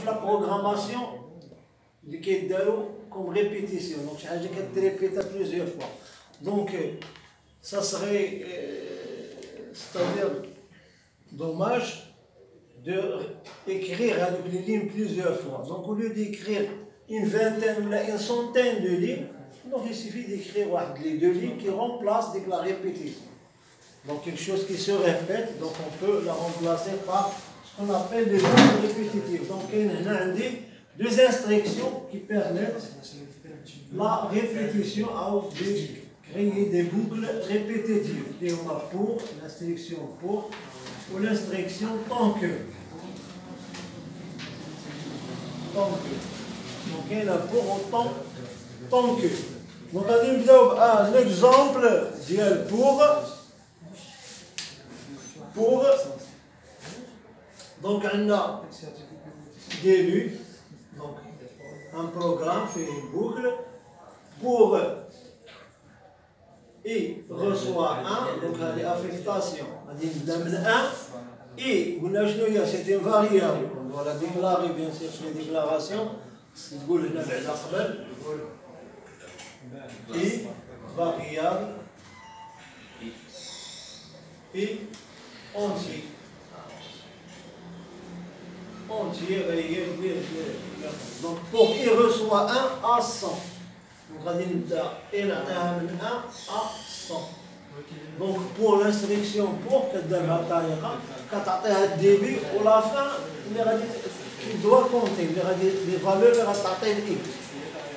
la programmation qui est comme répétition. Donc, je vais répéter plusieurs fois. Donc, ça serait, c'est-à-dire, dommage d'écrire avec les lignes plusieurs fois. Donc, au lieu d'écrire une vingtaine ou une centaine de lignes, donc il suffit d'écrire les deux lignes qui remplacent la répétition. Donc, quelque chose qui se répète, donc on peut la remplacer par ce qu'on appelle des boucles répétitives. Donc, il y a deux instructions qui permettent la répétition de créer des boucles répétitives. Et on a pour, l'instruction pour, ou l'instruction tant que. Tant que. Donc, il y a pour autant, tant que. Donc, on a un exemple pour. Donc, on a début, donc un programme fait une boucle pour I reçoit 1, donc il y a affectation, on a 1, et c'est une variable, on doit la déclarer bien sûr sur les déclarations, c'est I variable et entier. Donc pour I reçoit 1 à 100. Donc on va dire I a 1 à 100. Donc pour l'instruction pour que quand tu as le début ou la fin, il doit compter les valeurs de I.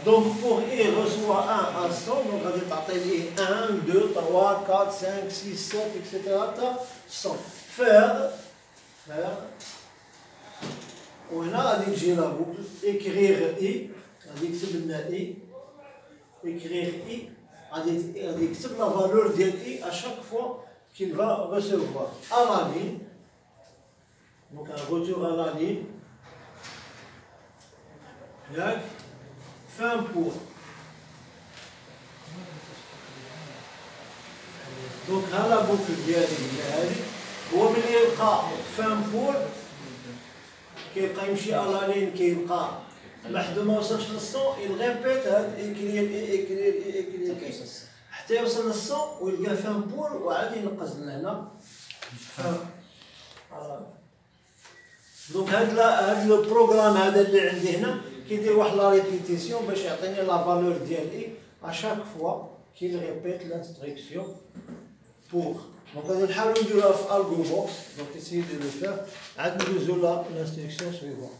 Donc pour I reçoit 1 à 100, donc on va dire 1, 2, 3, 4, 5, 6, 7, etc. 100. Faire. وهنا غادي نجي لا بوكل écrire I غادي يكتب لنا I écrire I غادي يكتب لا فالور ديال I à chaque fois qu'il va recevoir à la ligne. Donc un retour à la ligne. ياك fin pour. Donc ها لا بوكل ديالي هي هذه. هو ملي يلقى fin pour كيبقى يمشي على لين كيبقى لحد ما وصلش للصون يريبيت هاد اكرير حتى يوصل للصون ويلقى فان بور وعاد ينقز لهنا دونك هاد لو بروغرام هذا اللي عندي هنا كيدير واحد لا ريبيتيسيون باش يعطيني لا فالور ديال اي اشاك فوا كي ريبيت لانستركسيون بور. Donc on va faire du AlgoBox, donc essayez de le faire. Admettons là l'instruction suivante.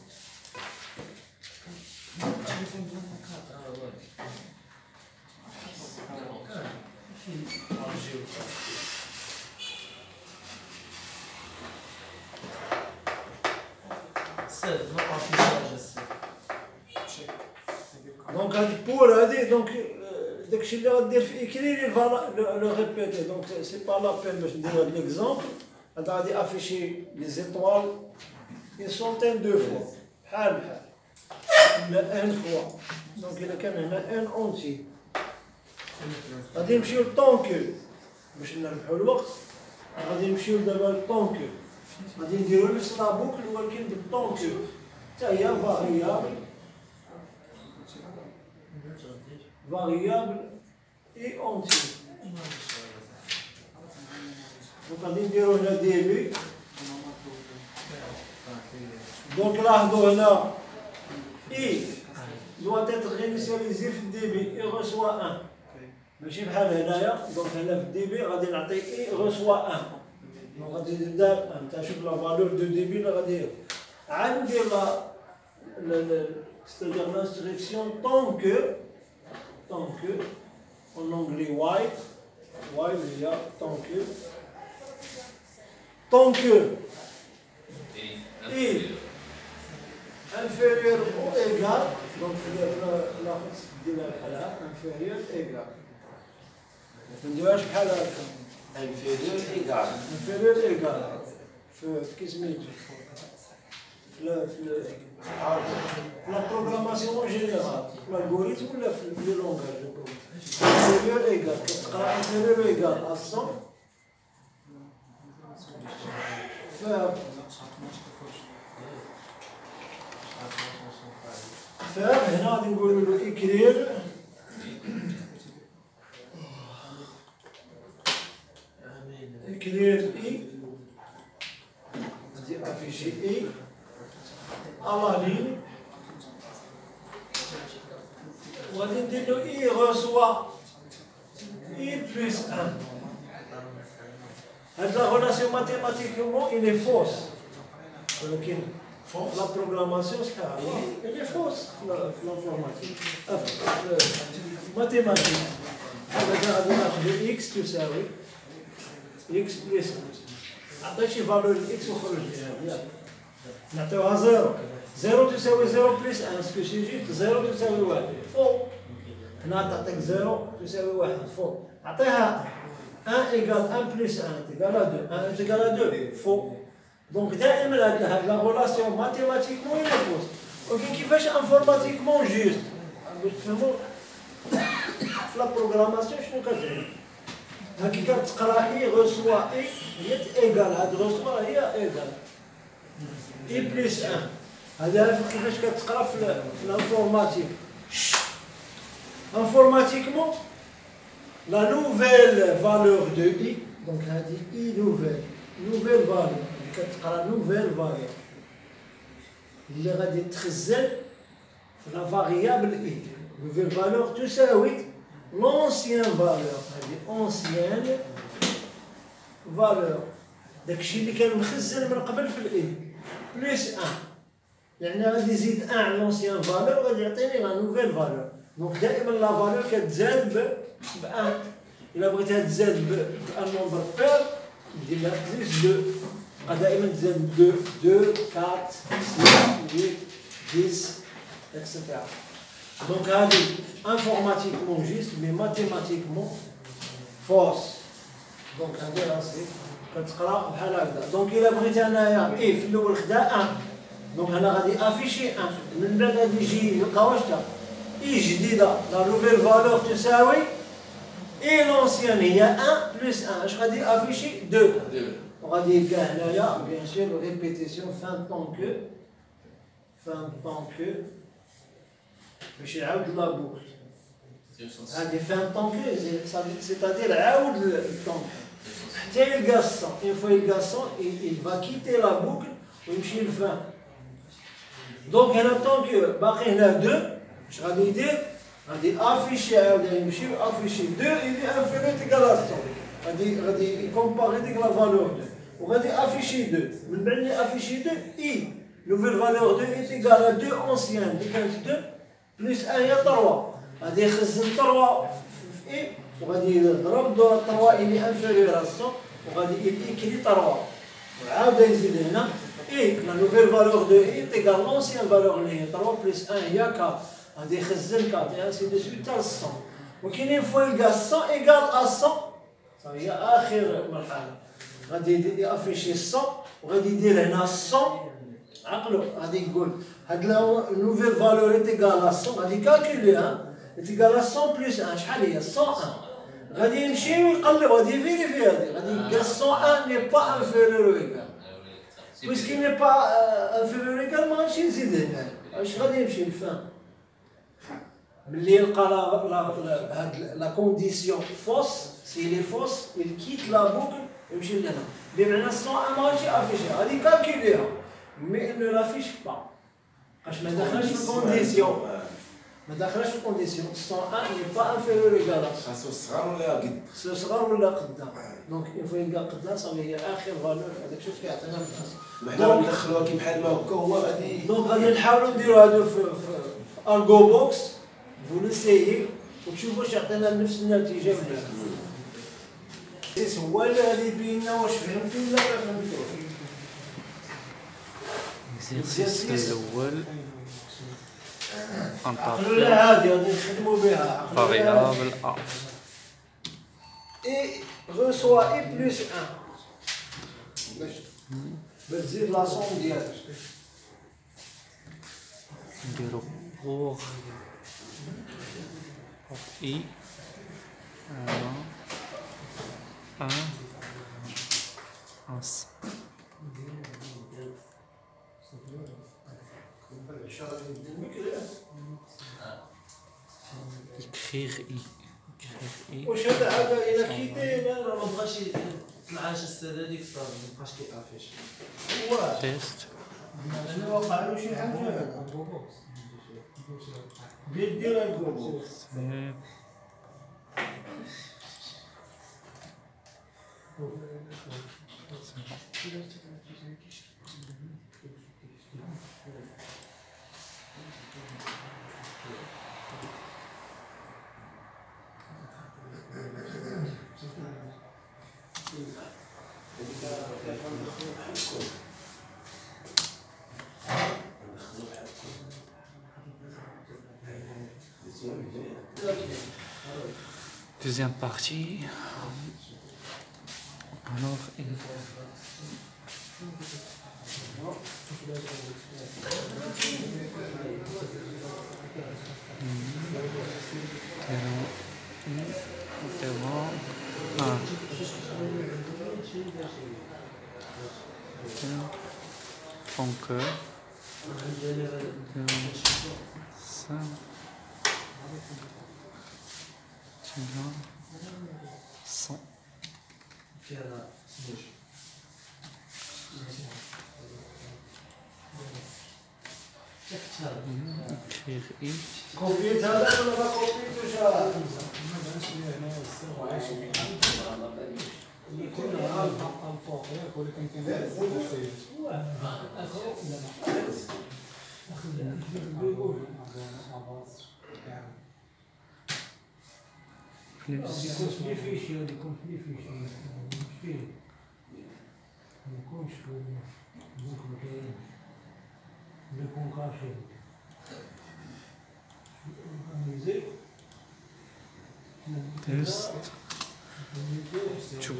Donc pour donc داكشي اللي غدير في écrire le répéter. Donc c'est pas la peine باش ندير هذا l'exemple. هذا غادي afficher les étoiles une centaine de fois بحال ولا ان fois. دونك الا كان هنا ان اونتي غادي نمشيو لطون كو باش نربحوا الوقت. غادي نمشيو دابا لطون كو غادي نديرو نفس لا بوكل ولكن بالطون كو حتى هي variable et entier. Donc on dit le début. Donc là, I doit être réinitialisé au début. Il reçoit 1. Mais j'ai pas donc le début, I reçoit 1. Donc on dit la valeur de début. C'est-à-dire l'instruction tant que en anglais while il y a tant que I inférieur ou égal, donc la inférieur égal. نديروهاش بحال هكا inférieur égal في كي سميتو في la programmation en général, l'algorithme ou le langage de programmation. Inférieur égal, inférieur égal à 100, faire faire هنا غادي نقولوا له écrire I غادي afficher I à la ligne وغادي ندير له I reçoit I plus 1. La relation mathématiquement il est fausse. La programmation elle est fausse l'informatique. Mathématiques. غادي ناخذ x تساوي x plus 1. عطيت شي فالور x وخرج ليها نعطيوها 0. 0 تساوي 0 بلس 1 اسكو سي جيست 0 تساوي 1 فوق. هنا تعطيك 0 تساوي 1 فوق. عطيها 1 égale 1 plus 1 est égal à 2. 1 est égal à 2 faux. Donc دائما la relation mathématiquement elle est fausse. ولكن كيفاش انفورماتيكمون جيست باش تفهموا في لا بروغراماسيون شنو كتعني. ها كي كتقرا اي غوسوا اي هي ايغال هاد غوسوا هي ايغال اي بلس 1. هذا كيفاش كتقرا في الانفورماتيك. Informatiquement, la nouvelle valeur de I, donc on a dit I nouvelle valeur, la nouvelle valeur, il va être la variable I, nouvelle valeur, tout ça oui, l'ancienne valeur, ancienne valeur, donc الشيء اللي كان مخزن من قبل في الإي plus 1, يعني غادي يزيد 1 على l'ancienne valeur غادي يعطيني la nouvelle valeur. دونك دائما لا فالور كتزاد ب 1. الا بغيتها تزاد بان نومبر بير دير لها بليس 2. بقى دائما تزاد 2 4 6 8 10 اكسيتيرا. دونك هذه انفورماتيكمون جيست مي ماتيماتيكمون فوس. دونك هذه راسي كتقرا بحال هكذا. دونك الا بغيت انايا اي في الاول خدا 1 دونك انا غادي افيشي 1 من بعد غادي يجي يلقى واش دار I جديدة لا نوفيل فالور تساوي اي لونسيان هي 1 بلس 1 اش غادي افيشي 2 وغادي يلقى هنايا بيان سور ريبيتيسيون فان طون كو باش يعاود لا بوكل. هادي فان طون كو سيتادير عاود الطون حتى يلقى الصون. اون فوا يلقى الصون il va quitter la boucle ويمشي للفان. دونك هنا طون كو باقي هنا 2 اش غادي يدير؟ غادي افيشي عاود يمشي افيشي 2 اللي انفينيت ايكالاسيون غادي يكومباري ديك لا فالور 2 وغادي افيشي 2 من بعد اللي افيشي 2 اي نوفيل فالور 2 ايت ايكال 2 اونسيان اللي كانت 2 بلس 1 هي 3 غادي يخزن 3 في اي وغادي يضرب دور 3 اللي انفيريور الصون وغادي يكري 3 وعاود يزيد هنا اي لا نوفيل فالور 2 ايت ايكال لونسيان فالور اللي هي 3 بلس 1 هي 4 غادي يخزن 4 et ainsi de suite حتى ل 100. وكاين فوا يلقى 100 ايكال ا 100 هي اخر مرحله غادي يافيشي 100 وغادي يدير هنا 100. عقلوا غادي يقول هاد النوفيل فالور ايكال ا 100 غادي كالكوليها ايكال ا 100 بلس 1 شحال هي 101. غادي يمشي ويقلب غادي يفيريفي هادي غادي يلقى 101 ني با انفيريور ايكال بويسكي ني با انفيريور ايكال ما غاديش يزيد هنا اش غادي يمشي للفان. ملي يلقى لا كونديسيون فوس سي لي فوس يكيت لا بوكل يمشي لهنا بمعنى 101 ما غاديش افيشي غادي كالكوليها مي نو لافيش با باش ما دخلش في الكونديسيون ما دخلش في الكونديسيون 101 ني با انفيريور ايكال خاصو صغار ولا قد خاصو صغار ولا قدام. دونك يلفو يلقى قدام صافي هي اخر فالور هذاك الشيء كيعطينا وحنا ندخلوها كي بحال ما هكا هو غادي. دونك غادي نحاولوا نديروا هادو في الجو بوكس vous l'essayez وتشوفوا واش يعطينا نفس النتيجه ولا لا. هو اللي غادي يبين لنا واش فهمتوا ولا ما فهمتوش. الاكزرسيس الاول عقلوا لها هادي غادي نخدموا بها فاريابل ا اي reçoit اي بلس 1 باش تزيد لا سوم ديالك نديرو بوغ I 1 1 écrire I. واش هذا عاد الى كيداير راه ما بغاش يطلعش السد هذيك صافي ما بقاش كيافيش. واه Test. انا وقع له شي حاجه هذا دير الجروب Save. Deuxième partie. Alors, Franck, ça, sans. Écrire I. كوبيت هذا ولا ما كوبيتوش راه Test. Two.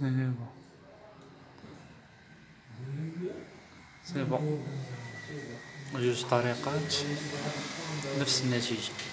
C'est bon. C'est bon. جوج طريقات نفس النتيجة.